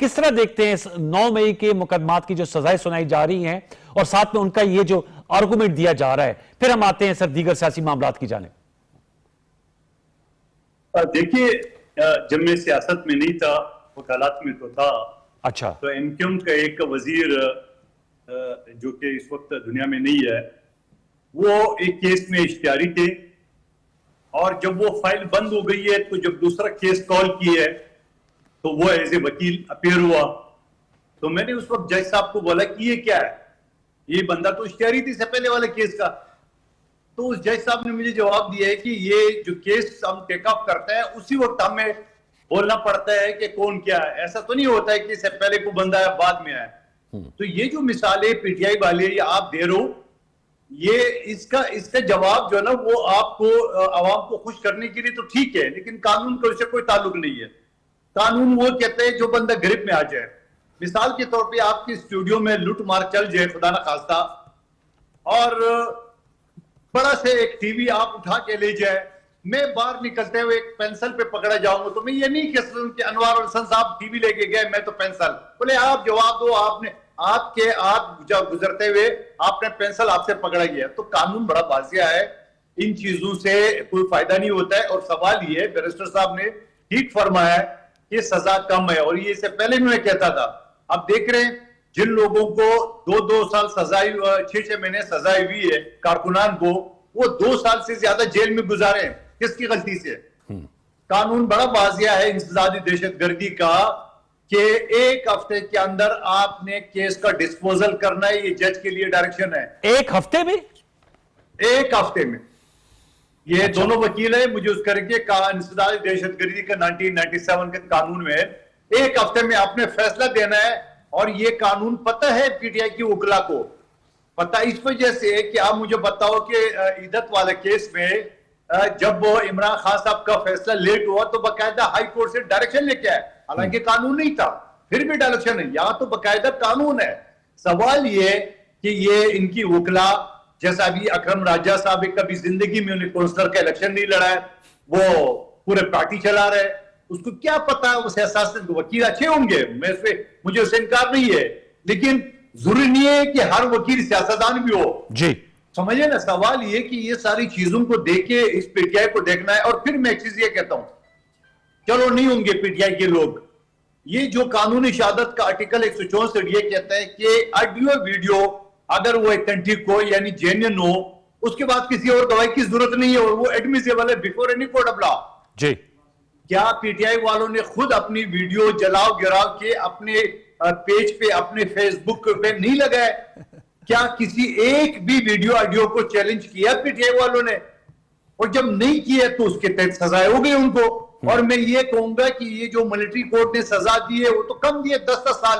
کس طرح دیکھتے ہیں اس 9 مئی کے مقدمات کی جو سزائیں سنائی جا رہی ہیں اور ساتھ میں ان کا یہ جو آرگومنٹ دیا جا رہا ہے؟ پھر ہم آتے ہیں سر دیگر سیاسی معاملات کی جانب. دیکھیے جب میں سیاست میں نہیں تھا وکالات میں تو تھا. اچھا. تو انکم کا ایک وزیر جو کہ اس وقت دنیا میں نہیں ہے وہ ایک کیس میں اشتہاری تھے اور جب وہ فائل بند ہو گئی ہے تو جب دوسرا کیس کال کی ہے تو وہ ایز اے وکیل اپیئر ہوا. تو میں نے اس وقت جج صاحب کو بولا کہ یہ کیا ہے, یہ بندہ تو اشتہاری تھی سے پہلے والے کیس کا. تو اس جج صاحب نے مجھے جواب دیا ہے کہ یہ جو کیس ہم ٹیک آف کرتے ہیں اسی وقت ہمیں بولنا پڑتا ہے کہ کون کیا ہے, ایسا تو نہیں ہوتا ہے کہ اس سے پہلے کو بندہ ہے بعد میں آئے. تو یہ جو مثالیں پی ٹی آئی والے یا آپ دے رہے ہو, یہ اس کا جواب جو ہے نا وہ آپ کو عوام کو خوش کرنے کے لیے تو ٹھیک ہے, لیکن قانون کا اس سے کوئی تعلق نہیں ہے. قانون وہ کہتے ہیں جو بندہ گرفت میں آ جائے. مثال کے طور پہ آپ کے اسٹوڈیو میں لوٹ مار چل جائے خدا نہ خواستہ اور بڑا سے ایک ٹی وی آپ اٹھا کے لے جائے, میں باہر نکلتے ہوئے ایک پینسل پہ پکڑا جاؤں گا تو میں یہ نہیں کہہ سکتا کہ انوار الحسن صاحب ٹی وی لے کے گئے میں تو پینسل. بولے آپ جواب دو, آپ جب گزرتے ہوئے آپ نے پینسل آپ سے پکڑا گیا. تو قانون بڑا واضح ہے, ان چیزوں سے کوئی فائدہ نہیں ہوتا ہے. اور سوال یہ ہے, بیرسٹر صاحب نے ٹھیک فرمایا ہے کہ سزا کم ہے, اور یہ اس سے پہلے میں کہتا تھا. اب دیکھ رہے ہیں جن لوگوں کو 2 سال سزا 6 مہینے سزا ہوئی ہے کارکنان کو, وہ 2 سال سے زیادہ جیل میں گزارے ہیں. کس کی غلطی سے؟ قانون بڑا واضح ہے انسدادی دہشت گردی کا کہ 1 ہفتے کے اندر آپ نے کیس کا ڈسپوزل کرنا ہے. یہ جج کے لیے ڈائریکشن ہے. 1 ہفتے میں؟ 1 ہفتے میں. یہ دونوں وکیل ہیں, مجھے اس کر کے انسدادی دہشت گردی کا 1997 کے قانون میں 1 ہفتے میں آپ نے فیصلہ دینا ہے. اور یہ قانون پتہ ہے پی ٹی آئی کی وکلا کو پتہ اس وجہ سے کہ آپ مجھے بتاؤ کہ عیدت والے کیس میں جب عمران خان صاحب کا فیصلہ لیٹ ہوا تو باقاعدہ ہائی کورٹ سے ڈائریکشن لے کے آئے, حالانکہ قانون نہیں تھا, پھر بھی ڈائریکشن ہے. یہاں تو باقاعدہ قانون ہے. سوال یہ کہ یہ ان کی وکلا جیسا ابھی اکرم راجہ صاحب کبھی زندگی میں انہیں کونسلر کا الیکشن نہیں لڑا ہے, وہ پورے پارٹی چلا رہے, اس کو کیا پتا ہے. اس احساس سے وکیل اچھے ہوں گے, مجھے اس سے انکار نہیں ہے, لیکن ضروری نہیں ہے کہ ہر وکیل سیاستدان بھی ہو. جی سمجھے نا, سوال یہ کہ یہ ساری چیزوں کو دیکھے اس پی ٹی آئی کو دیکھنا ہے. اور پھر میں ایک چیز یہ کہتا ہوں, چلو نہیں ہوں گے پی ٹی آئی کے لوگ, یہ جو قانونی شہادت کا آرٹیکل 164 یہ کہتا ہے کہ آڈیو ویڈیو اگر وہ ایتھنٹک ہو یعنی جینین ہو, اس کے بعد کسی اور گواہی کی ضرورت نہیں ہے, اور وہ ایڈمیسیبل ہے before any court of law. جی کیا پی ٹی آئی والوں نے خود اپنی ویڈیو جلاؤ گراؤ کے اپنے پیج پہ اپنے فیس بک پہ نہیں لگائے؟ کیا کسی ایک بھی ویڈیو آڈیو کو چیلنج کیا پی ٹی آئی والوں نے؟ اور جب نہیں کیا تو اس کے تحت سزائے ہو گئی ان کو. اور میں یہ کہوں گا کہ یہ جو ملٹری کورٹ نے سزا دی ہے وہ تو کم دی ہے, 10 سال.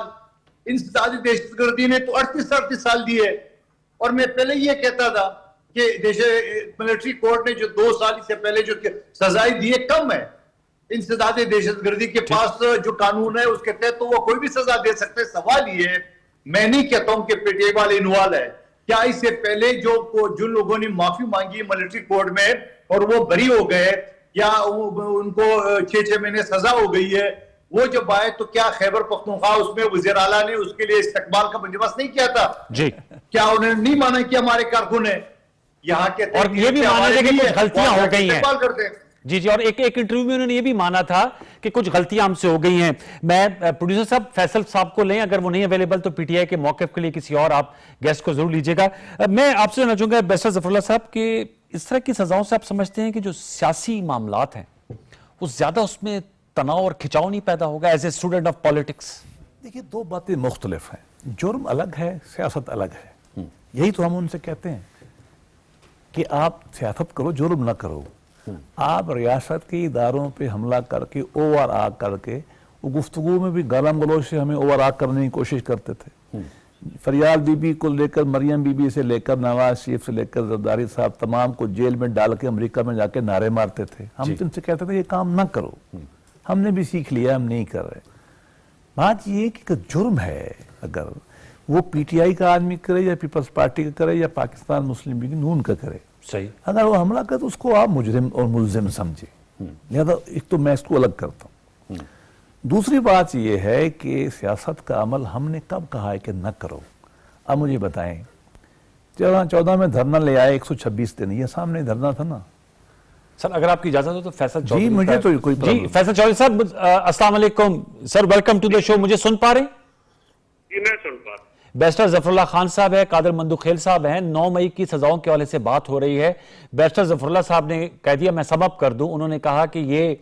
انسدادی دہشت گردی نے تو 38 سال دیے. اور میں پہلے یہ کہتا تھا کہ ملٹری کورٹ نے جو 2 سال سے پہلے جو سزائیں دی ہے کم ہے. انسدادی دہشت گردی کے پاس جو قانون ہے اس کے تحت تو وہ کوئی بھی سزا دے سکتے. سوال یہ ہے, میں نہیں کہتا ہوں کہ پی ٹی آئی والے انوالو ہے. کیا اس سے پہلے جو لوگوں نے معافی مانگی ملٹری کورٹ میں اور وہ بری ہو گئے, یا ان کو 6 مہینے سزا ہو گئی ہے, وہ جب آئے تو کیا خیبر پختونخوا اس میں وزیر اعلیٰ نے اس کے لیے استقبال کا بندوبست نہیں کیا تھا؟ جی کیا انہوں نے نہیں مانا کہ ہمارے کارکن ہیں یہاں کے, اور یہ بھی مانا تھا کہ کچھ غلطیاں ہو گئی ہیں. استقبال کرتے ہیں. جی جی, اور ایک انٹرویو میں انہوں نے یہ بھی مانا تھا کہ کچھ غلطیاں ہم سے ہو گئی ہیں. میں پروڈیوسر صاحب فیصل صاحب کو لیں, اگر وہ نہیں اویلیبل تو پی ٹی آئی کے موقف کے لیے کسی اور آپ گیسٹ کو ضرور لیجیے گا. میں آپ سے جاننا چاہوں گا بیرسٹر ظفر اللہ صاحب کہ اس طرح کی سزاؤں سے آپ سمجھتے ہیں کہ جو سیاسی معاملات ہیں وہ زیادہ اس میں تناؤ اور کھچاؤ نہیں پیدا ہوگا as a student of politics? دیکھیے 2 باتیں مختلف ہیں, جرم الگ ہے, سیاست الگ ہے. یہی تو ہم ان سے کہتے ہیں کہ آپ سیاست کرو, جرم نہ کرو. آپ ریاست کے اداروں پہ حملہ کر کے اوور آگ کر کے, وہ گفتگو میں بھی گالم گلوچ سے ہمیں اوور آگ کرنے کی کوشش کرتے تھے. فریال بی بی کو لے کر, مریم بی بی سے لے کر, نواز شریف سے لے کر زرداری صاحب تمام کو جیل میں ڈال کے امریکہ میں جا کے نعرے مارتے تھے. ہم ان سے کہتے تھے یہ کام نہ کرو. ہم نے بھی سیکھ لیا, ہم نہیں کر رہے. بات یہ کہ جرم ہے, اگر وہ پی ٹی آئی کا آدمی کرے یا پیپلز پارٹی کا کرے یا پاکستان مسلم لیگ نون کا کرے, صحیح, اگر وہ حملہ کرے تو اس کو آپ مجرم اور ملزم سمجھے. لہذا ایک تو میں اس کو الگ کرتا ہوں. دوسری بات یہ ہے کہ سیاست کا عمل ہم نے کب کہا ہے کہ نہ کرو؟ اب مجھے بتائیں، 14 میں دھرنا لے آئے 126 دن، یہ سامنے دھرنا تھا نا سر اگر آپ کی اجازت ہو تو فیصل چودھری جی مجھے تو کوئی جی فیصل چودھری صاحب السلام علیکم سر، ویلکم ٹو دا شو. مجھے سن پا رہے ہیں؟ جی میں سن پا رہا ہوں. بیرسٹر ظفر اللہ خان صاحب ہے، قادر مندوخیل صاحب ہیں. 9 مئی کی سزاؤں کے حوالے سے بات ہو رہی ہے. بیرسٹر ظفر اللہ صاحب نے کہہ دیا، میں سم اپ کر دوں، انہوں نے کہا کہ یہ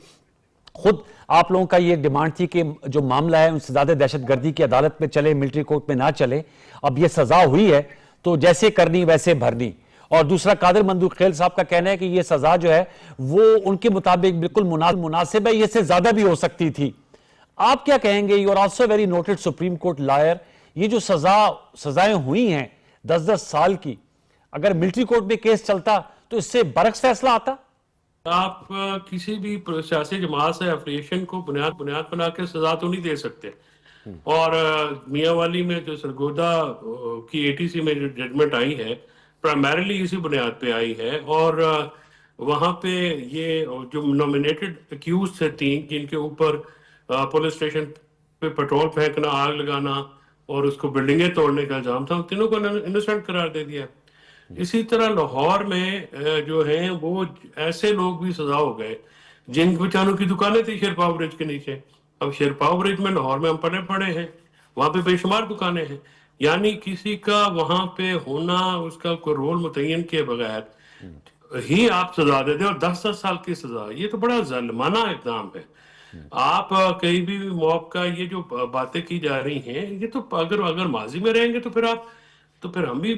خود آپ لوگوں کا یہ ڈیمانڈ تھی کہ جو معاملہ ہے ان سے زیادہ دہشت گردی کی عدالت میں چلے، ملٹری کورٹ میں نہ چلے. اب یہ سزا ہوئی ہے تو جیسے کرنی ویسے بھرنی. اور دوسرا قادر مندوخیل صاحب کا کہنا ہے کہ یہ سزا جو ہے وہ ان کے مطابق بالکل مناسب ہے، یہ سے زیادہ بھی ہو سکتی تھی. آپ کیا کہیں گے؟ You are also very noted Supreme Court lawyer. یہ جو سزائیں ہوئی ہیں 10 سال کی، اگر ملٹری کورٹ میں کیس چلتا تو اس سے برعکس فیصلہ آتا؟ آپ کسی بھی سیاسی جماعت سے افیلیشن کو بنیاد بنا کے سزا تو نہیں دے سکتے. اور میاں والی میں جو سرگودا کی ATC میں جو ججمنٹ آئی ہے پرائمریلی اسی بنیاد پہ آئی ہے. اور وہاں پہ یہ جو نومینیٹڈ ایکیوز تھے 3 جن کے اوپر پولیس اسٹیشن پہ پیٹرول پھینکنا، آگ لگانا اور اس کو بلڈنگیں توڑنے کا الزام تھا، ان تینوں کو انوسنٹ قرار دے دیا. اسی طرح لاہور میں جو ہیں وہ ایسے لوگ بھی سزا ہو گئے جن بچانوں کی دکانیں تھی شیرپاؤ برج کے نیچے. اب شیرپاؤ برج میں لاہور میں ہم پڑے ہیں، وہاں پہ بے شمار دکانیں ہیں. یعنی کسی کا وہاں پہ ہونا، اس کا کوئی رول متعین کیے بغیر ہی آپ سزا دے دیں، اور 10 سال کی سزا، یہ تو بڑا ظالمانہ اقدام ہے. آپ کہیں بھی موب کا یہ جو باتیں کی جا رہی ہیں، یہ تو اگر ماضی میں رہیں گے تو پھر ہم بھی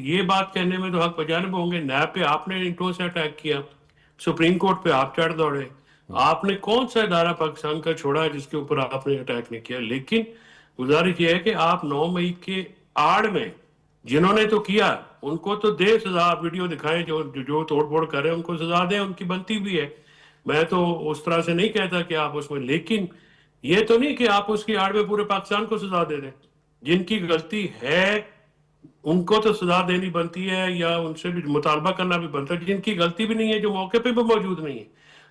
یہ بات کہنے میں تو حق بجانب ہوں گے. نیب پہ آپ نے اینٹوں سے اٹیک کیا، سپریم کورٹ پہ آپ چڑھ دوڑے. آپ نے کون سا ادارہ پاکستان کا چھوڑا جس کے اوپر آپ نے اٹیک نہیں کیا؟ لیکن گزارش یہ ہے کہ آپ 9 مئی کے آڑ میں جنہوں نے تو کیا ان کو تو دے سزا. ویڈیو دکھائیں، جو توڑ پھوڑ کر رہے ہیں ان کو سزا دیں، ان کی بنتی بھی ہے. میں تو اس طرح سے نہیں کہتا کہ آپ اس میں، لیکن یہ تو نہیں کہ آپ اس کی آڑ میں پورے پاکستان کو سزا دے دیں. جن کی غلطی ہے ان کو تو سزا دینی بنتی ہے، یا ان سے بھی مطالبہ کرنا بھی بنتا ہے. جن کی غلطی بھی نہیں ہے، جو موقع پہ بھی موجود نہیں ہے،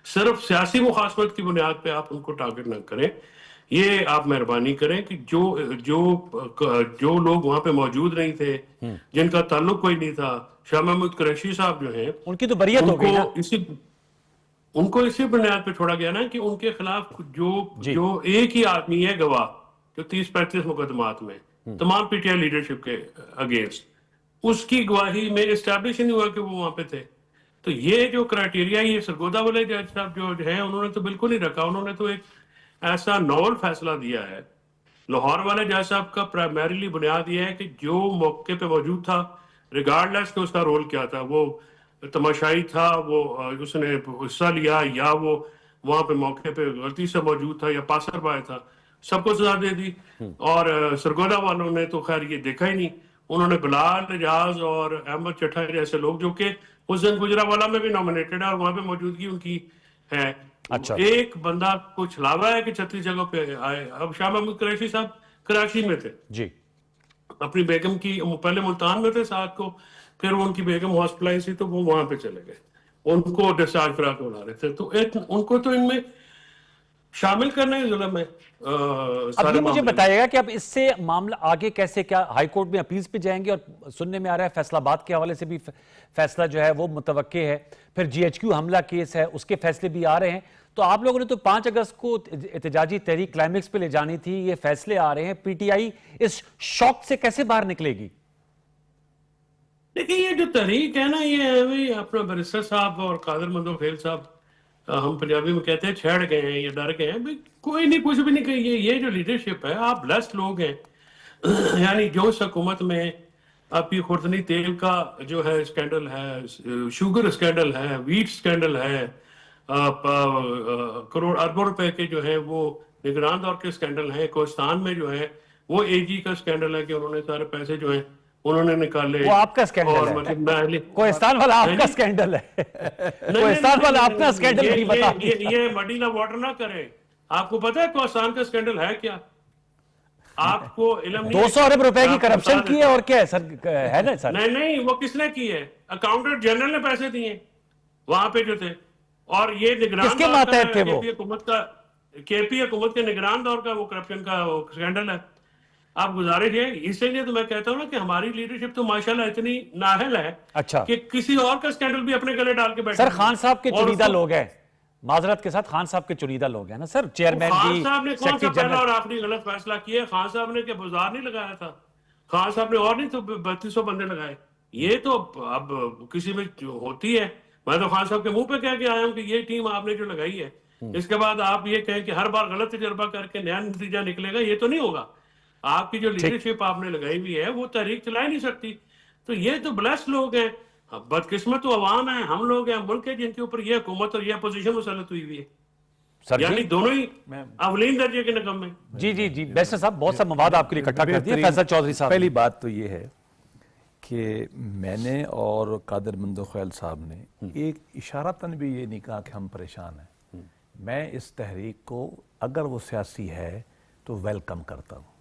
صرف سیاسی مخاصمت کی بنیاد پہ آپ ان کو ٹارگٹ نہ کریں. یہ آپ مہربانی کریں کہ جو لوگ وہاں پہ موجود نہیں تھے، جن کا تعلق کوئی نہیں تھا، شاہ محمود قریشی صاحب جو ہیں، ان کی تو بریت ہو گئی نا. ان کو اسی بنیاد پہ چھوڑا گیا نا کہ ان کے خلاف جو ایک ہی آدمی ہے گواہ، جو 30-35 مقدمات میں تمام PTI لیڈرشپ کے اگینسٹ، اس کی گواہی میں اسٹیبلش نہیں ہوا کہ وہ وہاں پہ تھے. تو یہ جو کرائٹیریا، یہ سرگودا والے جج صاحب جو ہیں انہوں نے تو بالکل نہیں رکھا. انہوں نے تو ایک ایسا ناول فیصلہ دیا ہے. لاہور والے جج صاحب کا پرائمریلی بنیاد یہ ہے کہ جو موقع پہ موجود تھا، ریگارڈلیس کہ اس کا رول کیا تھا، وہ تماشائی تھا، وہ اس نے حصہ لیا، یا وہ وہاں پہ موقع پہ غلطی سے موجود تھا، یا پاسر بائے تھا، سب کو سزا دے دی. اور سرگودا والوں نے تو خیر یہ دیکھا ہی نہیں. انہوں نے بلال اعجاز اور احمد چٹھا جیسے لوگ جو کہ حسین گجرانوالہ میں بھی نامنیٹڈ ہے اور وہاں پہ موجودگی ان کی ہے. ایک بندہ کو چھلاوا ہے کہ 36 جگہ پہ آئے. اب شاہ محمود قریشی صاحب کراچی میں تھے جی، اپنی بیگم کی، پہلے ملتان میں تھے ساتھ کو، پھر ان کی بیگم ہاسپٹلائز تھی تو وہ وہاں پہ چلے گئے، ان کو ڈسچارج کرا کے بلا رہے تھے. تو ان کو تو ان میں شامل کرنا ہی ظلم ہے. اب یہ مجھے بتائیے گا کہ اب اس سے معاملہ آگے کیسے، کیا ہائی کورٹ میں اپیلز پہ جائیں گے؟ اور سننے میں آ رہا ہے فیصلہ آباد کے حوالے سے بھی فیصلہ جو ہے وہ متوقع ہے، پھر GHQ حملہ کیس ہے اس کے فیصلے بھی آ رہے ہیں. تو آپ لوگوں نے تو 5 اگست کو احتجاجی تحریک کلائمیکس پہ لے جانی تھی، یہ فیصلے آ رہے ہیں. PTI اس شوق سے کیسے باہر نکلے گی؟ دیکھیں، یہ جو تحریک ہے نا، یہ اپنا بیرسٹر صاحب اور قادر مندوخیل صاحب، ہم پنجابی میں کہتے ہیں چھیڑ گئے ہیں یا ڈر گئے ہیں. کوئی نہیں، کچھ بھی نہیں کہیے. یہ جو لیڈرشپ ہے، آپ بلیسڈ لوگ ہیں. یعنی جو اس حکومت میں آپ کی خوردنی تیل کا جو ہے اسکینڈل ہے، شوگر اسکینڈل ہے، ویٹ اسکینڈل ہے، کروڑ اربوں روپے کے جو ہے وہ نگران دور کے اسکینڈل ہیں. کوہستان میں جو ہے وہ AG کا اسکینڈل ہے کہ انہوں نے سارے پیسے جو ہیں انہوں نے نکالے. وہ آپ کا اسکینڈل ہے، کوہستان والا آپ کا اسکینڈل ہے. کوہستان والا آپ کا اسکینڈل نہیں بتا. یہ مڈی نہ واٹر نہ کرے. آپ کو پتا ہے کوہستان کا اسکینڈل ہے کیا؟ آپ کو علم نہیں. 200 ارب روپے کی کرپشن کی ہے اور کیا ہے سر؟ ہے نا سر؟ نہیں، وہ کس نے کی ہے؟ اکاؤنٹنٹ جنرل نے پیسے دیے وہاں پہ جو تھے. اور یہ نگران کس کے ماتحت تھے وہ؟ حکومت کا کے پی حکومت کے نگران دور کا وہ کرپشن کا سکینڈل ہے. آپ گزارش ہے, اس لیے تو میں کہتا ہوں نا کہ ہماری لیڈرشپ تو ماشاءاللہ اتنی نااہل ہے اچھا کہ کسی اور کا سکینڈل بھی اپنے گلے ڈال کے بیٹھے. سر خان صاحب کے چنیدہ لوگ ہیں, معذرت کے ساتھ خان صاحب کے چنیدہ لوگ ہیں نا سر, چیئرمین خان بھی, صاحب نے کون سا سیکرٹری پہلا اور جنرل. آخری غلط فیصلہ کیا؟ خان صاحب نے کہ بازار نہیں لگایا تھا, خان صاحب نے اور نہیں تو 3200 بندے لگائے. یہ تو اب کسی میں ہوتی ہے. میں تو خان صاحب کے منہ پہ کہہ کے آیا ہوں کہ یہ ٹیم آپ نے جو لگائی ہے, اس کے بعد آپ یہ کہیں کہ ہر بار غلط تجربہ کر کے نیا نتیجہ نکلے گا, یہ تو نہیں ہوگا. آپ کی جو لیڈرشپ آپ نے لگائی ہوئی ہے وہ تحریک چلا ہی نہیں سکتی. تو یہ تو بلیس لوگ ہیں, بدقسمت تو عوام ہیں, ہم لوگ ہیں, ملک ہے جن کے اوپر یہ حکومت اور یہ اپوزیشن مسلط ہوئی ہوئی ہے. سر یعنی جی دونوں ہی اولین درجے کے نکم میں. جی جی جی بیسٹر صاحب بہت سا مواد آپ کے لیے اکٹھا کر دیا. فیصل چودھری صاحب, پہلی بات تو یہ ہے کہ میں نے اور قادر مندوخیل صاحب نے ایک اشارتاً بھی یہ نہیں کہا کہ ہم پریشان ہیں. میں اس تحریک کو اگر وہ سیاسی ہے تو ویلکم کرتا ہوں.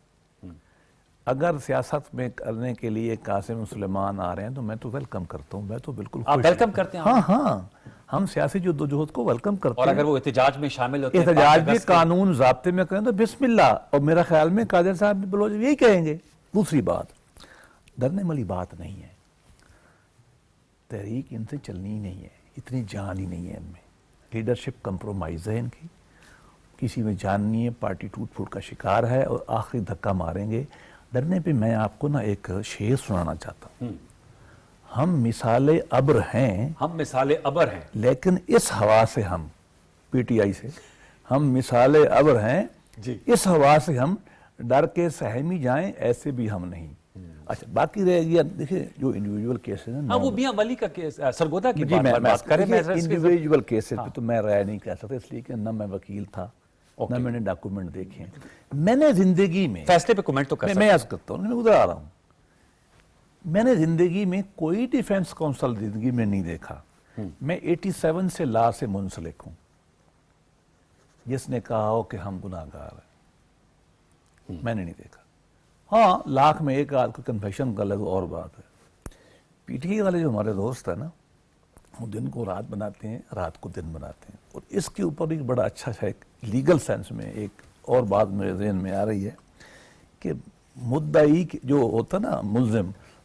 اگر سیاست میں کرنے کے لیے قاسم سلیمان آ رہے ہیں تو میں تو ویلکم کرتا ہوں. میں تو بالکل آپ ویلکم کرتے ہیں؟ ہاں ہاں, ہم سیاسی جدوجہد کو ویلکم کرتے اور ہیں. اگر وہ احتجاج میں شامل ہوتے ہیں, احتجاج بھی قانون ضابطے میں کریں تو بسم اللہ. اور میرا خیال میں قادر صاحب بلوچ یہی کہیں گے. دوسری بات, ڈرنے والی بات نہیں ہے. تحریک ان سے چلنی نہیں ہے, اتنی جان ہی نہیں ہے ان میں. لیڈرشپ کمپرومائز ہے ان کی, کسی میں جان نہیں ہے, پارٹی ٹوٹ پھوٹ کا شکار ہے اور آخری دھکا ماریں گے. ڈرنے پہ میں آپ کو نا ایک شعر سنانا چاہتا ہوں. ہم مثال ابر ہیں, ہم مثال ابر ہیں, لیکن اس ہوا سے ہم پی ٹی آئی سے ہم مثال ابر ہیں, اس ہوا سے ہم ڈر کے سہمی جائیں ایسے بھی ہم نہیں. اچھا باقی رہ گیا دیکھیں جو انڈیویجول کیسز ہیں, ہاں وہ میاں ولی کا کیس, سرگودا کی جی بات کریں. انڈیویجول کیسز پہ تو میں رائے نہیں کہہ سکتا, اس لیے کہ نہ میں وکیل تھا نہ میں نے ڈاکومنٹ دیکھے. میں نے زندگی میں فیصلے پہ کمنٹ تو کر میں عرض کرتا ہوں, میں ادھر آ رہا ہوں. میں نے زندگی میں کوئی ڈیفینس کونسل زندگی میں نہیں دیکھا. میں 87 سے لا سے منسلک ہوں, جس نے کہا ہو کہ ہم گناہگار ہیں. میں نے نہیں دیکھا. ہاں لاکھ میں ایک آدھ کو کنفیشن کر لے تو اور بات ہے. پی ٹی آئی والے جو ہمارے دوست ہیں نا, وہ دن کو رات بناتے ہیں, رات کو دن بناتے ہیں. اور اس کے اوپر ایک بڑا اچھا ہے لیگل سینس میں ایک اور بات میرے ذہن میں آ رہی ہے کہ مدعی جو ہوتا نا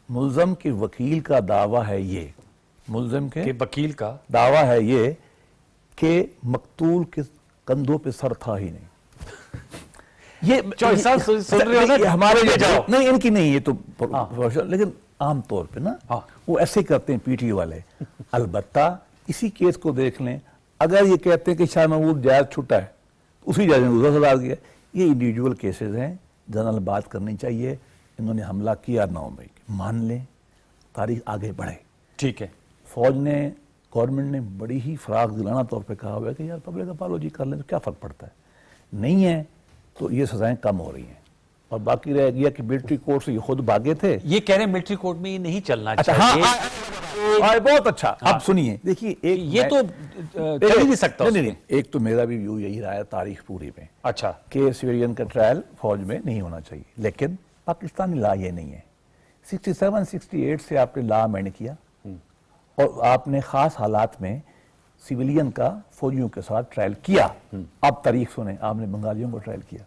ملزم کے وکیل کا دعویٰ ہے یہ, ملزم کے وکیل کا دعویٰ ہے یہ کہ مقتول کے کندھوں پہ سر تھا ہی نہیں. یہ ہمارے نہیں, ان کی نہیں, یہ تو لیکن عام طور پہ نا وہ ایسے کرتے ہیں پی ٹی والے. البتہ اسی کیس کو دیکھ لیں, اگر یہ کہتے ہیں کہ شاہ محمود جائز چھٹا ہے, اسی جائز نے دوسرا سزا کیا. یہ انڈیویجول کیسز ہیں, جنرل بات کرنی چاہیے. انہوں نے حملہ کیا 9 مئی, مان لیں, تاریخ آگے بڑھے. ٹھیک ہے, فوج نے, گورنمنٹ نے بڑی ہی فراغ دلانہ طور پہ کہا ہوا ہے کہ یار پبلک اپالوجی کر لیں تو کیا فرق پڑتا ہے. نہیں ہے تو یہ سزائیں کم ہو رہی ہیں. اور باقی رہ گیا کہ ملٹری کورٹ سے یہ خود بھاگے تھے. یہ کہہ رہے ہیں ملٹری کورٹ میں یہ نہیں چلنا اچھا چاہیے. ہاں بہت اچھا. اب سنیے, دیکھیے یہ تو چل ہی نہیں سکتا. نہیں, ایک تو میرا بھی ویو یہی رہا ہے تاریخ پوری میں, اچھا کہ سویرین کا ٹرائل فوج میں نہیں ہونا چاہیے. لیکن پاکستانی لا یہ نہیں ہے. 67-68 سے آپ نے لا امینڈ کیا اور آپ نے خاص حالات میں سویلین کا فوجیوں کے ساتھ ٹرائل کیا. اب تاریخ سنیں, آپ نے بنگالیوں کو ٹرائل کیا,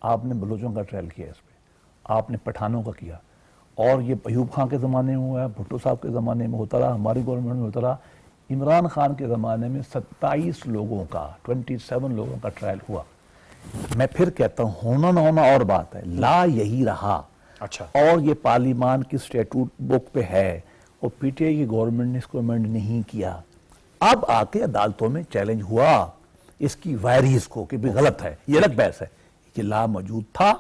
آپ نے بلوچوں کا ٹرائل کیا, اس پہ آپ نے پٹھانوں کا کیا. اور یہ ایوب خان کے زمانے میں ہوا ہے, بھٹو صاحب کے زمانے میں ہوتا رہا, ہماری گورنمنٹ میں ہوتا رہا, عمران خان کے زمانے میں 27 لوگوں کا 27 لوگوں کا ٹرائل ہوا. میں پھر کہتا ہوں, ہونا نہ ہونا اور بات ہے, لا یہی رہا. اچھا, اور یہ پارلیمان کی اسٹیٹوٹ بک پہ ہے, اور پی ٹی آئی کی گورنمنٹ نے اس کو امینڈ نہیں کیا. اب آ کے عدالتوں میں چیلنج ہوا اس کی وائریز کو کہ بھی غلط ہے. یہ الگ بحث ہے. یہ لا موجود تھا,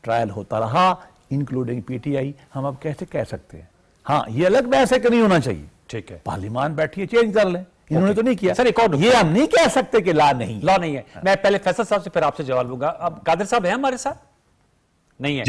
ٹرائل ہوتا رہا, انکلوڈنگ پی ٹی آئی. ہم اب کیسے کہہ سکتے ہیں, ہاں یہ الگ بحث ہے کہ نہیں ہونا چاہیے. ٹھیک ہے, پارلیمان بیٹھیے, چینج کر لیں. انہوں نے تو نہیں کیا. سر ایک اور یہ ہم نہیں کہہ سکتے کہ لا نہیں, لا نہیں ہے. میں پہلے فیصل صاحب سے پھر آپ سے جواب لوں گا. اب قادر صاحب ہیں ہمارے ساتھ؟ نہیں ہے.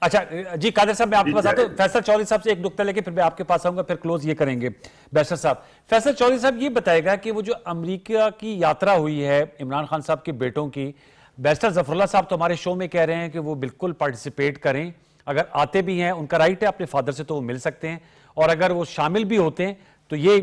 اچھا جی قادر صاحب, میں آپ کے پاس آتا ہوں. فیصل چودھری صاحب سے ایک نقطہ لے کے پھر میں آپ کے پاس آؤں گا, پھر کلوز یہ کریں گے. بیشر صاحب, فیصل چودھری صاحب یہ بتائے گا کہ وہ جو امریکہ کی یاترا ہوئی ہے عمران خان صاحب کے بیٹوں کی, بیشر ظفر اللہ صاحب تو ہمارے شو میں کہہ رہے ہیں کہ وہ بالکل پارٹیسپیٹ کریں. اگر آتے بھی ہیں ان کا رائٹ ہے, اپنے فادر سے تو وہ مل سکتے ہیں, اور اگر وہ شامل بھی ہوتے ہیں تو یہ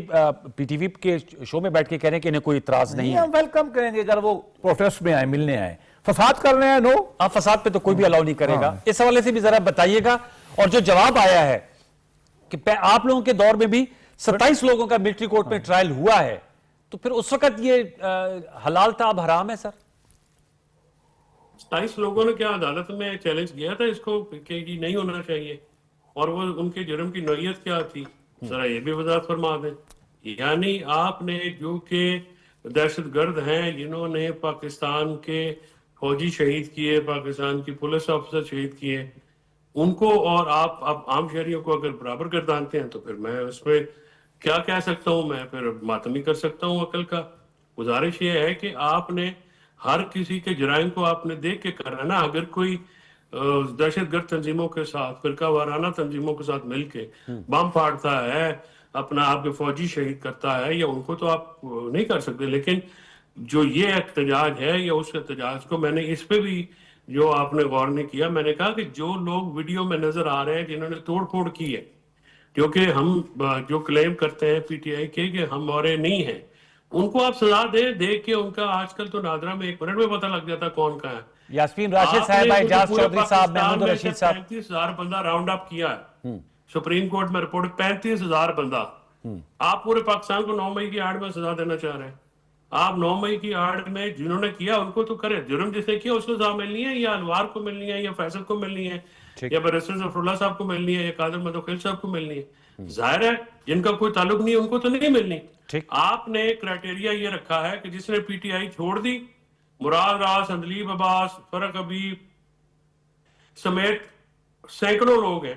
پی ٹی وی کے شو میں بیٹھ کے کہہ رہے ہیں کہ انہیں کوئی اعتراض نہیں ہے. ہم ویلکم کریں گے اگر وہ پروٹیسٹ میں آئے, ملنے آئے. فساد کر رہے ہیں نو, آپ فساد پہ تو کوئی بھی الاؤ نہیں کرے گا. اس حوالے سے بھی ذرا بتائیے گا. اور جو جواب آیا ہے کہ آپ لوگوں کے دور میں بھی 27 لوگوں کا ملٹری کورٹ میں ٹرائل ہوا ہے, تو پھر اس وقت یہ حلال تھا اب حرام ہے سر؟ 27 لوگوں نے کیا عدالت میں چیلنج کیا تھا اس کو کہ یہ نہیں ہونا چاہیے, اور وہ ان کے جرم کی نوعیت کیا تھی, ذرا یہ بھی وضاحت فرما دیں. یعنی آپ نے جو کہ دہشت گرد ہیں جنہوں نے پاکستان کے فوجی شہید کیے, پاکستان کی پولیس آفیسر شہید کیے, ان کو اور آپ عام شہریوں کو اگر برابر گردانتے ہیں تو پھر میں اس میں کیا کہہ سکتا ہوں, میں پھر ماتم ہی کر سکتا ہوں عقل کا. گزارش یہ ہے کہ آپ نے ہر کسی کے جرائم کو آپ نے دیکھ کے کرنا نا. اگر کوئی دہشت گرد تنظیموں کے ساتھ, فرقہ وارانہ تنظیموں کے ساتھ مل کے بم پھاڑتا ہے, اپنا آپ کے فوجی شہید کرتا ہے, یا ان کو تو آپ نہیں کر سکتے. لیکن جو یہ احتجاج ہے یا اس احتجاج کو میں نے اس پہ بھی جو آپ نے غور نہیں کیا, میں نے کہا کہ جو لوگ ویڈیو میں نظر آ رہے ہیں جنہوں نے توڑ پھوڑ کی ہے, کیونکہ ہم جو کلیم کرتے ہیں پی ٹی آئی کے کہ ہم مورے نہیں ہیں, ان کو آپ سزا دیں. دیکھ کے ان کا آج کل تو نادرہ میں 1 منٹ میں پتہ لگ جاتا کون کا ہے. یاسمین راشد صاحب, اعجاز چودھری صاحب, محمود رشید صاحب, 35,000 بندہ راؤنڈ اپ کیا ہے سپریم کورٹ میں رپورٹ, 35,000 بندہ. آپ پورے پاکستان کو 9 مئی کی آڑ میں سزا دینا چاہ رہے ہیں. آپ 9 مئی کی آڑ میں جنہوں نے کیا ان کو تو کرے, جرم جس نے کیا اس کو سزا ملنی ہے, یا انوار کو ملنی ہے, یا فیصل کو ملنی ہے, یا بیرسٹر ظفر اللہ صاحب کو ملنی ہے, یا قادر مدوخیل صاحب کو ملنی ہے. ظاہر ہے جن کا کوئی تعلق نہیں ان کو تو نہیں ملنی. آپ نے کرائٹیریا یہ رکھا ہے کہ جس نے پی ٹی آئی چھوڑ دی, مراد راز, اندلیب عباس, فرق حبیب سمیت سینکڑوں لوگ ہیں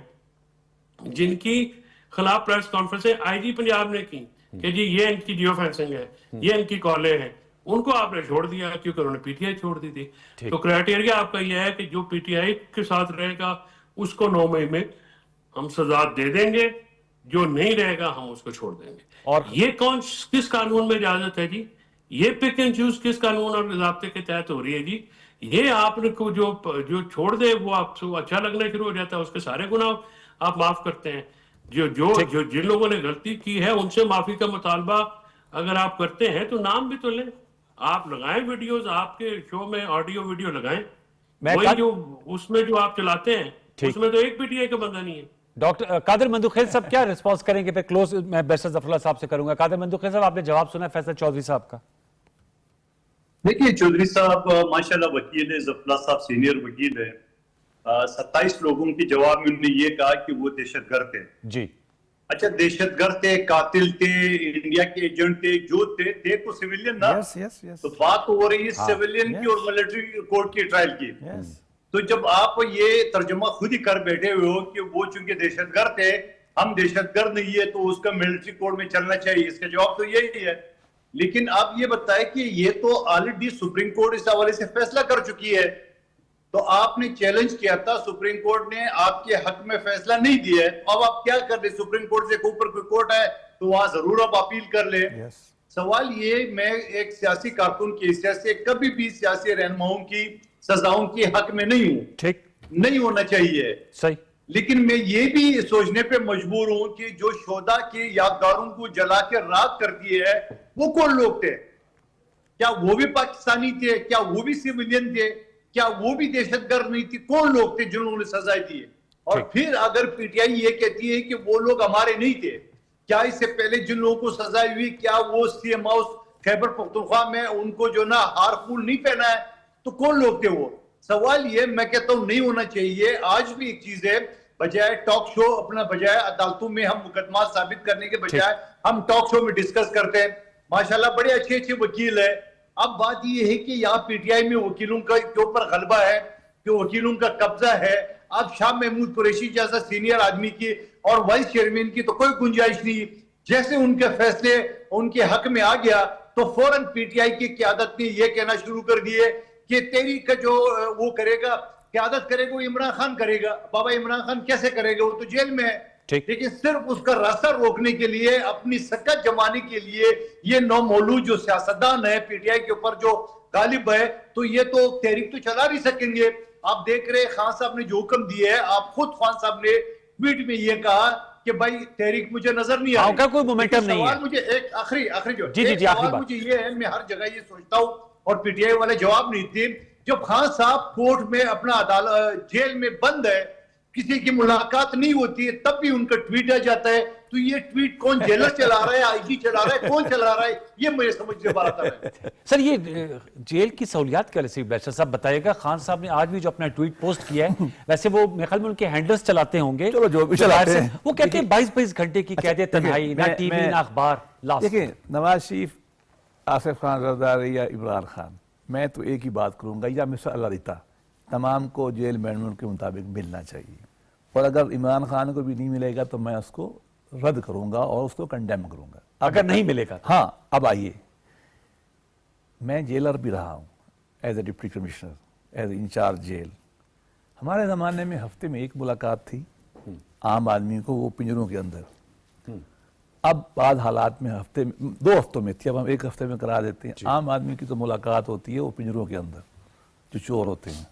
جن کی خلاف پریس کانفرنسیں آئی جی پنجاب نے کی کہ جی یہ ان کی جیو فینسنگ ہے, یہ ان کی کالیں ہیں, ان کو آپ نے چھوڑ دیا کیونکہ انہوں نے پی ٹی آئی چھوڑ دی تھی. تو کرائٹیریا آپ کا یہ ہے کہ جو پی ٹی آئی کے ساتھ رہے گا اس کو 9 مئی میں ہم سزا دے دیں گے, جو نہیں رہے گا ہم اس کو چھوڑ دیں گے. اور یہ کس قانون میں اجازت ہے جی؟ یہ پک اینڈ چوز کس قانون اور ضابطے کے تحت ہو رہی ہے جی؟ یہ آپ نے کو جو چھوڑ دے وہ آپ کو اچھا لگنا شروع ہو جاتا ہے, اس کے سارے گناہ آپ معاف کرتے ہیں. جو جن لوگوں نے غلطی کی ہے ان سے معافی کا مطالبہ اگر آپ کرتے ہیں تو نام بھی تو لیں, آپ لگائیں ویڈیوز, آپ کے شو میں آڈیو ویڈیو لگائیں. وہی جو اس میں جو آپ چلاتے ہیں اس میں تو ایک پی ٹی آئی کا بندہ نہیں ہے. ڈاکٹر قادر مندوخیل صاحب کیا ریسپانس کریں گے؟ پھر کلوز میں بیرسٹر ظفر اللہ صاحب سے کروں گا. قادر مندوخیل صاحب, آپ نے جواب سنا فیصل چودھری صاحب کا. دیکھیے چودھری صاحب ماشاءاللہ وکیل ہے, ظفر اللہ صاحب سینئر وکیل ہے. 27 لوگوں کے جواب میں انہوں نے یہ کہا کہ وہ دہشت گرد تھے. جی اچھا, دہشت گرد تھے, قاتل تھے, انڈیا کے ایجنٹ تھے, جو تھے تو سیویلین نا. تو بات ہو رہی ہے سیویلین کی اور ملٹری کورٹ کی ٹرائل کی. تو جب آپ یہ ترجمہ خود ہی کر بیٹھے ہوئے ہو کہ وہ چونکہ دہشت گرد ہے, ہم دہشت گرد نہیں ہے تو اس کا ملٹری کورٹ میں چلنا چاہیے, اس کا جواب تو یہی ہے. لیکن آپ یہ بتائیں کہ یہ تو آلریڈی سپریم کورٹ اس حوالے سے فیصلہ کر چکی ہے. تو آپ نے چیلنج کیا تھا, سپریم کورٹ نے آپ کے حق میں فیصلہ نہیں دیا ہے, اب آپ کیا کر لیں؟ سپریم کورٹ سے اوپر کوئی کورٹ ہے تو وہاں ضرور آپ اپیل کر لیں. سوال یہ, میں ایک سیاسی کارکن کی حیثیت سے کبھی بھی سیاسی رہنماؤں کی سزاؤں کے حق میں نہیں ہوں, ٹھیک نہیں ہونا چاہیے, صحیح. لیکن میں یہ بھی سوچنے پہ مجبور ہوں کہ جو شہداء کی یادگاروں کو جلا کے راکھ کر دیے ہے وہ کون لوگ تھے؟ کیا وہ بھی پاکستانی تھے؟ کیا وہ بھی سیویلین تھے؟ کیا وہ بھی دہشت گرد نہیں تھی؟ کون لوگ تھے جنہوں نے سزائیں دی؟ اور پھر اگر پی ٹی آئی یہ کہتی ہے کہ وہ لوگ ہمارے نہیں تھے, کیا اس سے پہلے جن لوگوں کو سزائیں ہوئی کیا وہ C M house Khyber Pakhtunkhwa میں ان کو جو نا ہار پھول نہیں پہنا ہے؟ تو کون لوگ تھے وہ؟ سوال یہ میں کہتا ہوں نہیں ہونا چاہیے. آج بھی ایک چیز ہے, بجائے ٹاک شو اپنا, بجائے عدالتوں میں ہم مقدمات ثابت کرنے کے بجائے ہم ٹاک شو میں ڈسکس کرتے ہیں. ماشاءاللہ بڑے اچھے اچھے وکیل ہیں. اب بات یہ ہے کہ یہاں پی ٹی آئی میں وکیلوں کے اوپر غلبہ ہے, کہ وکیلوں کا قبضہ ہے. اب شاہ محمود قریشی جیسا سینئر آدمی کی اور وائس چیئرمین کی تو کوئی گنجائش نہیں. جیسے ان کے فیصلے ان کے حق میں آ گیا تو فوراً پی ٹی آئی کی قیادت نے یہ کہنا شروع کر دیے کہ تیری کا جو وہ کرے گا, قیادت کرے گا وہ عمران خان کرے گا. بابا عمران خان کیسے کرے گا, وہ تو جیل میں ہے. لیکن صرف اس کا راستہ روکنے کے لیے, اپنی سکت جمانے کے لیے یہ نومولود جو سیاستدان ہے پی ٹی آئی کے اوپر جو غالب ہے, تو یہ تو تحریک تو چلا نہیں سکیں گے. آپ دیکھ رہے خان صاحب نے جو حکم دیے ہے, آپ خود خان صاحب نے ٹویٹ میں یہ کہا کہ بھائی تحریک مجھے نظر نہیں آ آپ رہی. کا کوئی مومنٹم نہیں ہے. سوال مجھے ایک آخری جو جی سوال مجھے یہ ہے, میں ہر جگہ یہ سوچتا ہوں اور پی ٹی آئی والے جواب نہیں دیتے, جب خان صاحب کورٹ میں اپنا عدالت جیل میں بند ہے, کسی کی ملاقات نہیں ہوتی ہے, تب بھی ان کا ٹویٹ آ جاتا ہے, تو یہ ٹویٹ کون جیلر چلا رہا ہے, آئی جی چلا رہا ہے, کون چلا رہا ہے, یہ مجھے سمجھ سے باہر آتا ہے. سر یہ جیل کی سہولیات کیا رسی بیشتر صاحب بتائے گا. خان صاحب نے آج بھی جو اپنا ٹویٹ پوسٹ کیا ہے, ویسے وہ میرے خیال میں ان کے ہینڈلز چلاتے ہوں گے, چلو جو بھی چلاتے ہیں, وہ کہتے ہیں 22 گھنٹے کی قید تنہائی, نہ ٹی وی نہ اخبار. دیکھیں نواز شریف, آصف خان زرداری یا عمران خان, میں تو ایک ہی بات کروں گا, یا مثل اللہ دیتا تمام کو جیل مینول کے مطابق ملنا چاہیے, اور اگر عمران خان کو بھی نہیں ملے گا تو میں اس کو رد کروں گا اور اس کو کنڈیم کروں گا اگر نہیں ملے گا. ہاں اب آئیے, میں جیلر بھی رہا ہوں as a deputy commissioner, as a in charge jail. ہمارے زمانے میں ہفتے میں ایک ملاقات تھی عام آدمی کو, وہ پنجروں کے اندر. اب بعض حالات میں ہفتے میں 2 ہفتوں میں تھی, اب ہم 1 ہفتے میں کرا دیتے ہیں. عام آدمی کی تو ملاقات ہوتی ہے وہ پنجروں کے اندر جو چور ہوتے ہیں.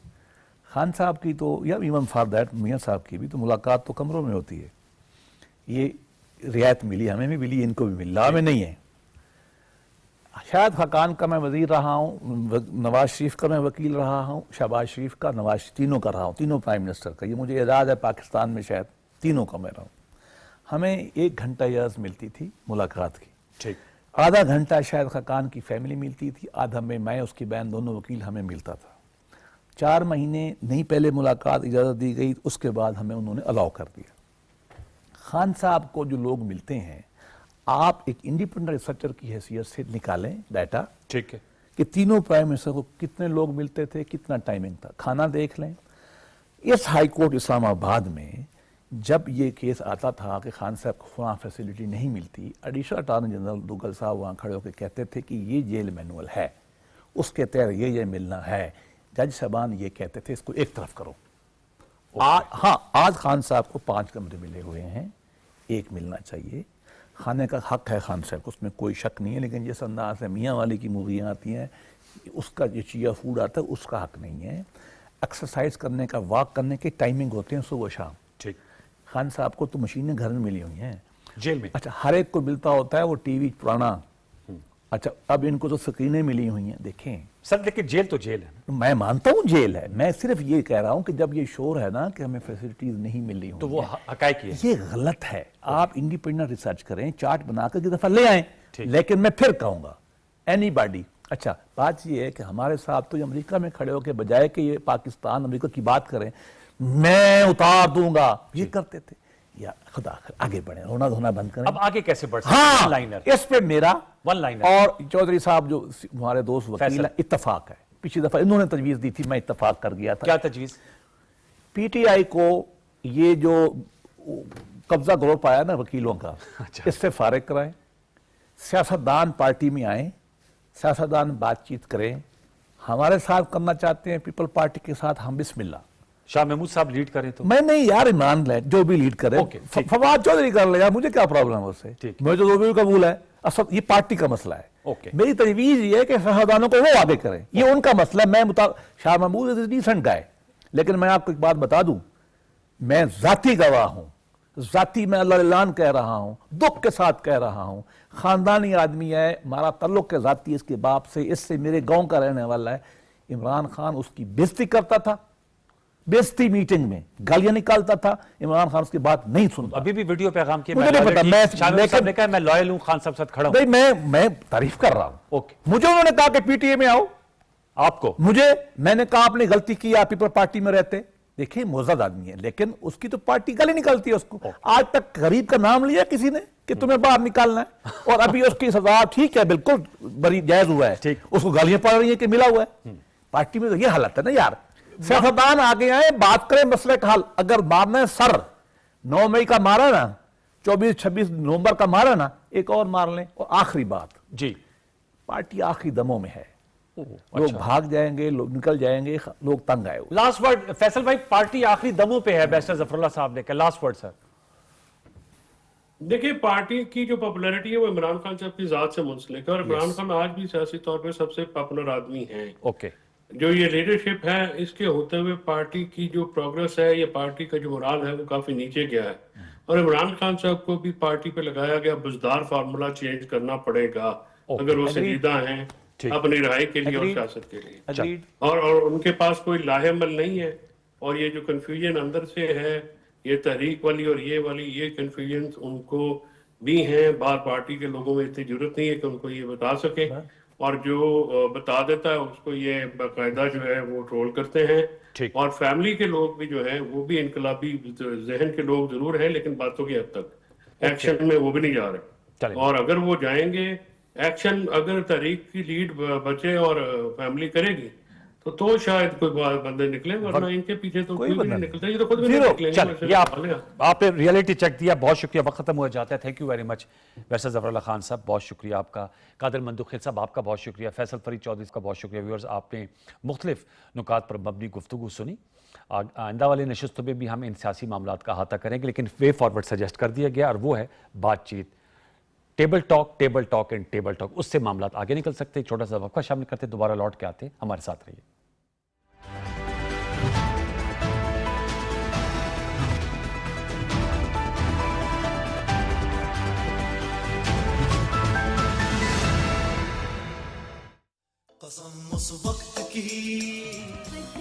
خان صاحب کی تو, یا ایون فار دیٹ میاں صاحب کی بھی تو ملاقات تو کمروں میں ہوتی ہے. یہ رعایت ملی, ہمیں بھی ملی, ان کو بھی ملی, لا میں نہیں ہے. شاید حقان کا میں وزیر رہا ہوں, نواز شریف کا میں وکیل رہا ہوں, شہباز شریف کا, نواز شریف, تینوں کا رہا ہوں, تینوں پرائم منسٹر کا. یہ مجھے اعزاز ہے پاکستان میں شاید تینوں کا میں رہا ہوں. ہمیں 1 گھنٹہ یاز ملتی تھی ملاقات کی, آدھا گھنٹہ شاید خاقان کی فیملی ملتی تھی, آدھا میں اس کی بہن, دونوں وکیل ہمیں ملتا تھا. 4 مہینے نہیں پہلے ملاقات اجازت دی گئی, اس کے بعد ہمیں انہوں نے الاؤ کر دیا. خان صاحب کو جو لوگ ملتے ہیں, آپ ایک انڈیپینڈنٹ ریسرچر کی حیثیت سے نکالیں ڈیٹا, ٹھیک ہے, کہ تینوں پرائم منسٹر کو کتنے لوگ ملتے تھے, کتنا ٹائمنگ تھا. کھانا دیکھ لیں. اس ہائی کورٹ اسلام آباد میں جب یہ کیس آتا تھا کہ خان صاحب کو فلاں فیسلٹی نہیں ملتی, ایڈیشنل اٹارنی جنرل دوگل صاحب وہاں کھڑے ہو کے کہتے تھے کہ یہ جیل مینول ہے, اس کے تحت یہ ملنا ہے. جج صاحبان یہ کہتے تھے اس کو ایک طرف کرو. ہاں آج خان صاحب کو 5 کمرے ملے ہوئے ہیں, 1 ملنا چاہیے. کھانے کا حق ہے خان صاحب کو, اس میں کوئی شک نہیں ہے, لیکن جس انداز سے میاں والی کی موویاں آتی ہیں, اس کا جو چیا فوڈ آتا ہے اس کا حق نہیں ہے. ایکسرسائز کرنے کا, واک کرنے کی ٹائمنگ ہوتے ہیں صبح و شام. ٹھیک. خان صاحب کو تو مشینیں گھر میں ملی ہوئی ہیں جیل میں. اچھا, ہر ایک کو ملتا ہوتا ہے وہ ٹی وی پرانا. اچھا, اب ان کو تو سکرینیں ملی ہوئی ہیں. دیکھیں سر لیکن جیل تو جیل ہے. میں مانتا ہوں جیل ہے, میں صرف یہ کہہ رہا ہوں کہ جب یہ شور ہے نا کہ ہمیں فیسلٹیز نہیں مل رہی ہوں, تو وہ حقائق یہ غلط ہے. آپ انڈیپینڈنٹ ریسرچ کریں, چارٹ بنا کر کی دفعہ لے آئیں. لیکن میں پھر کہوں گا اینی باڈی, اچھا بات یہ ہے کہ ہمارے ساتھ تو یہ امریکہ میں کھڑے ہو کے بجائے کہ یہ پاکستان امریکہ کی بات کریں, میں اتار دوں گا, یہ کرتے تھے. یا خدا آگے بڑھیں, رونا دھونا بند کریں. اب آگے کیسے بڑھ سکتے ہاں, ون لائنر, اس پہ میرا ون لائنر اور چودھری صاحب جو ہمارے دوست وکیل ہیں, اتفاق ہے. پچھلی دفعہ انہوں نے تجویز دی تھی, میں اتفاق کر گیا تھا. کیا تجویز؟ پی ٹی آئی کو یہ جو قبضہ گروپ آیا نا وکیلوں کا, اس سے فارغ کرائیں. سیاستدان پارٹی میں آئیں, سیاستدان بات چیت کریں. ہمارے ساتھ کرنا چاہتے ہیں پیپل پارٹی کے ساتھ, ہم بسم اللہ. شاہ محمود صاحب لیڈ کریں تو میں نہیں یار, ایمان لے جو بھی لیڈ کرے, فواد چودھری کر لے یار, مجھے کیا پرابلم ہے اس سے, مجھے تو جو بھی قبول ہے. اصل یہ پارٹی کا مسئلہ ہے. میری تجویز یہ ہے کہ سیاستدانوں کو وہ آگے کریں, یہ ان کا مسئلہ ہے. میں شاہ محمود از ڈیسنٹ گائے, لیکن میں آپ کو ایک بات بتا دوں, میں ذاتی گواہ ہوں, ذاتی میں اللہ اعلان کہہ رہا ہوں, دکھ کے ساتھ کہہ رہا ہوں. خاندانی آدمی ہے, ہمارا تعلق ہے ذاتی اس کے باپ سے, اس سے میرے گاؤں کا رہنے والا ہے. عمران خان اس کی بےزتی کرتا تھا, بےزتی میٹنگ میں گالیاں نکالتا تھا. عمران خان اس کی بات نہیں سنتا. ابھی بھی ویڈیو پیغام کیا, مجھے نہیں پتا, شاہ محمود صاحب نے کہا میں لائل ہوں, خان صاحب ساتھ کھڑا ہوں. میں تعریف کر رہا ہوں. مجھے انہوں نے کہا کہ پی ٹی اے میں آؤ. آپ کو میں نے کہا آپ نے غلطی کی, آپ پیپل پارٹی میں رہتے. دیکھیں معزز آدمی ہے, لیکن اس کی تو پارٹی گالی نکالتی ہے اس کو. آج تک غریب کا نام لیا کسی نے کہ تمہیں باہر نکالنا ہے, اور ابھی اس کی سزا ٹھیک ہے, بالکل بڑی جائز ہوا ہے, اس کو گالیاں پڑ رہی ہیں کہ ملا ہوا ہے. پارٹی میں تو یہ حالت ہے نا یار. سیاستدان آگے آئے, بات کریں مسئلے کا حل. اگر مارنا ہے سر, 9 مئی کا مارا نا, 24-26 نومبر کا مارا نا, ایک اور مار لیں. اور آخری بات, جی پارٹی آخری دموں میں ہے, لوگ بھاگ جائیں گے, لوگ نکل جائیں گے, لوگ تنگ آئے ہوئے. لاسٹ ورڈ فیصل بھائی, پارٹی آخری دموں پہ ہے, بیرسٹر ظفر اللہ صاحب نے کہا, لاسٹ ورڈ سر. دیکھیں پارٹی کی جو پاپولیرٹی ہے وہ عمران خان صاحب کی ذات سے منسلک ہے, اور عمران خان آج بھی سیاسی طور پہ سب سے پاپولر آدمی ہیں. اوکے, جو یہ لیڈرشپ ہے, اس کے ہوتے ہوئے پارٹی کی جو پروگرس ہے, یہ پارٹی کا جو مورال ہے وہ کافی نیچے گیا ہے. اور عمران خان صاحب کو بھی پارٹی پہ لگایا گیا بزدار فارمولا چینج کرنا پڑے گا اگر وہ سنجیدہ ہیں اپنی رہائی کے لیے اور سیاست کے لیے. اور ان کے پاس کوئی لاہ عمل نہیں ہے. اور یہ جو کنفیوژن اندر سے ہے یہ تحریک والی اور یہ کنفیوژن ان کو بھی ہیں. باہر پارٹی کے لوگوں میں اتنی ضرورت نہیں ہے کہ ان کو یہ بتا سکے, اور جو بتا دیتا ہے اس کو یہ باقاعدہ جو ہے وہ ٹرول کرتے ہیں. اور فیملی کے لوگ بھی جو ہیں وہ بھی انقلابی ذہن کے لوگ ضرور ہیں لیکن باتوں کی حد تک ایکشن میں وہ بھی نہیں جا رہے. اور اگر وہ جائیں گے ایکشن, اگر تحریک کی لیڈ بچے اور فیملی کرے گی تو شاید کوئی بندے نکلیں, ورنہ ان کے پیچھے تو کوئی بھی نہیں نکلتا. یہ تو خود بھی نہیں نکلیں گے. آپ نے ریئلٹی چیک دیا, بہت شکریہ. وقت ختم ہو جاتا ہے. Thank you very much. ویسے ظفر اللہ خان صاحب بہت شکریہ آپ کا. قادر مندوخیل صاحب آپ کا بہت شکریہ. فیصل فرید چودھری کا بہت شکریہ. ویورز آپ نے مختلف نکات پر مبنی گفتگو سنی. آئندہ والے نشستوں میں بھی ہم ان سیاسی معاملات کا احاطہ کریں گے, لیکن وے فارورڈ سجیسٹ کر دیا گیا اور وہ ہے بات چیت, table talk and table talk. اس سے معاملات آگے نکل سکتے. چھوٹا سا وقفہ شامل کرتے, دوبارہ لوٹ کے آتے. ہمارے ساتھ رہیے. قسم اس وقت کی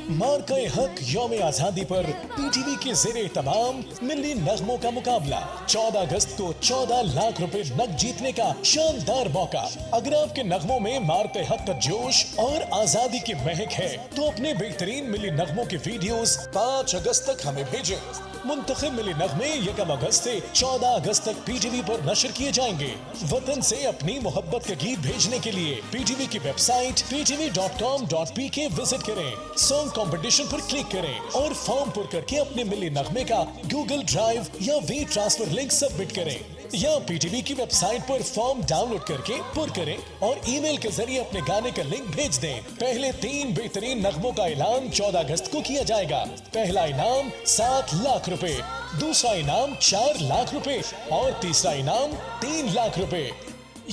مارکہ حق یوم آزادی پر پی ٹی وی کے زیر اہتمام ملی نغموں کا مقابلہ. 14 اگست کو 14 لاکھ روپے نقد جیتنے کا شاندار موقع. اگر آپ کے نغموں میں مارکہ حق کا جوش اور آزادی کی مہک ہے تو اپنے بہترین ملی نغموں کے ویڈیوز 5 اگست تک ہمیں بھیجیں. منتخب ملی نغمے 1 اگست سے 14 اگست تک پی ٹی وی پر نشر کیے جائیں گے. وطن سے اپنی محبت کے گیت بھیجنے کے لیے پی ٹی وی کی ویب سائٹ ptv.com.pk وزٹ کریں. سانگ کمپٹیشن پر کلک کریں اور فارم پر کر کے اپنے ملی نغمے کا گوگل ڈرائیو یا وی ٹرانسفر لنک سبمٹ کریں, یا پی ٹی وی کی ویب سائٹ پر فارم ڈاؤن لوڈ کر کے پر کریں اور ای میل کے ذریعے اپنے گانے کا لنک بھیج دیں. پہلے 3 بہترین نغموں کا اعلان 14 اگست کو کیا جائے گا. پہلا انعام 7 لاکھ روپے, دوسرا انعام 4 لاکھ روپے اور تیسرا انعام 3 لاکھ روپے.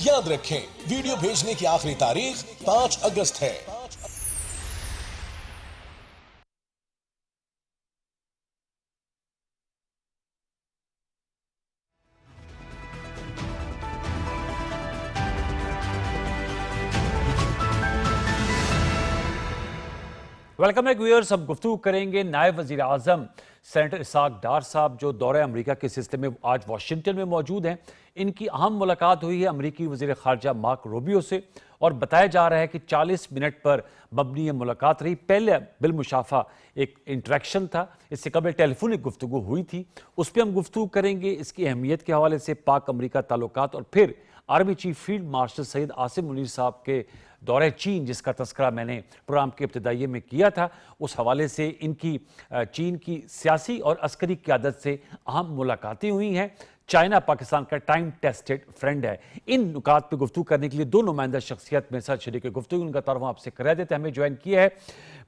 یاد رکھیں ویڈیو بھیجنے کی آخری تاریخ 5 اگست ہے. Welcome back viewers. ہم گفتگو کریں گے نائب وزیر اعظم سینیٹر اسحاق ڈار صاحب جو دورہ امریکہ کے سلسلے میں آج واشنگٹن میں موجود ہیں. ان کی اہم ملاقات ہوئی ہے امریکی وزیر خارجہ مارک روبیو سے, اور بتایا جا رہا ہے کہ 40 منٹ پر مبنی یہ ملاقات رہی. پہلے بالمشافہ ایک انٹریکشن تھا, اس سے قبل ٹیلی فونک گفتگو ہوئی تھی. اس پہ ہم گفتگو کریں گے اس کی اہمیت کے حوالے سے, پاک امریکہ تعلقات, اور پھر army chief field marshal Syed Asim Munir صاحب کے دورہ چین جس کا تذکرہ میں نے پروگرام کے ابتدائیے میں کیا تھا. اس حوالے سے ان کی چین کی سیاسی اور عسکری قیادت سے اہم ملاقاتیں ہوئی ہیں. چائنا پاکستان کا ٹائم ٹیسٹڈ فرینڈ ہے. ان نکات پہ گفتگو کرنے کے لیے 2 نمائندہ شخصیت میں ساتھ شریک گفتگو ان کا تعارف آپ سے کرا دیتے ہیں. ہمیں جوائن کیا ہے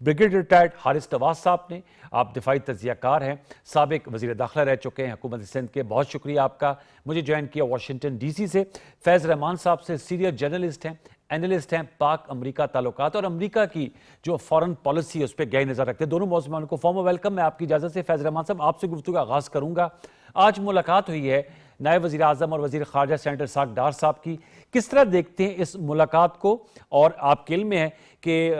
بریگیڈیئر ریٹائرڈ حارث نواز صاحب نے. آپ دفاعی تجزیہ کار ہیں, سابق وزیر داخلہ رہ چکے ہیں حکومت سندھ کے. بہت شکریہ آپ کا. مجھے جوائن کیا واشنگٹن ڈی سی سے فیض رحمان صاحب سے, سینئر جرنلسٹ ہیں, اینالسٹ ہیں پاک امریکہ تعلقات اور امریکہ کی جو فارن پالیسی ہے اس پہ گہری نظر رکھتے ہیں. دونوں موضوعات کو فارم ویلکم. میں آپ کی اجازت سے فیض رحمان صاحب آپ سے گفتگو کا آغاز کروں گا. آج ملاقات ہوئی ہے نائب وزیر اعظم اور وزیر خارجہ سینیٹر اسحاق ڈار صاحب کی. کس طرح دیکھتے ہیں اس ملاقات کو؟ اور آپ کے علم میں ہے کہ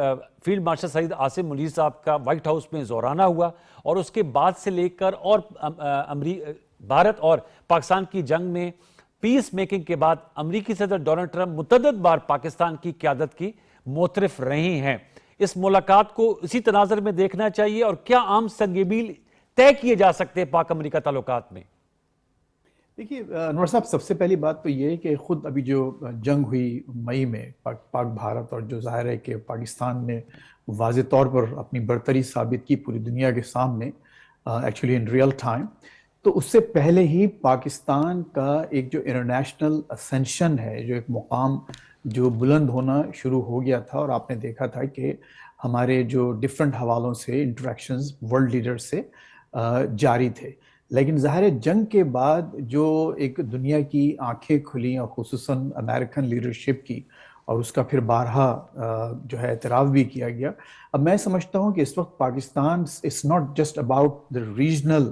فیلڈ مارشل سید عاصم منیر صاحب کا وائٹ ہاؤس میں زورانہ ہوا, اور اس کے بعد سے لے کر اور بھارت اور پاکستان کی جنگ میں پیس میکنگ کے بعد امریکی صدر ڈونلڈ ٹرمپ متعدد بار پاکستان کی قیادت کی معترف رہے ہیں. اس ملاقات کو اسی تناظر میں دیکھنا چاہیے, اور کیا عام سنگ میل طے کیے جا سکتے ہیں پاک امریکہ تعلقات میں؟ دیکھیے انور صاحب, سب سے پہلی بات تو یہ کہ خود ابھی جو جنگ ہوئی مئی میں پاک بھارت, اور جو ظاہر ہے کہ پاکستان نے واضح طور پر اپنی برتری ثابت کی پوری دنیا کے سامنے ایکچولی ان ریئل ٹائم, تو اس سے پہلے ہی پاکستان کا ایک جو انٹرنیشنل اسینشن ہے, جو ایک مقام جو بلند ہونا شروع ہو گیا تھا, اور آپ نے دیکھا تھا کہ ہمارے جو ڈفرینٹ حوالوں سے انٹریکشنز ورلڈ لیڈر سے جاری تھے. لیکن ظاہر جنگ کے بعد جو ایک دنیا کی آنکھیں کھلیں, اور خصوصاً امریکن لیڈرشپ کی, اور اس کا پھر بارہا جو ہے اعتراف بھی کیا گیا. اب میں سمجھتا ہوں کہ اس وقت Pakistan it's not just about the regional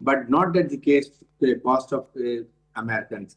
but not at the case the cost of Americans.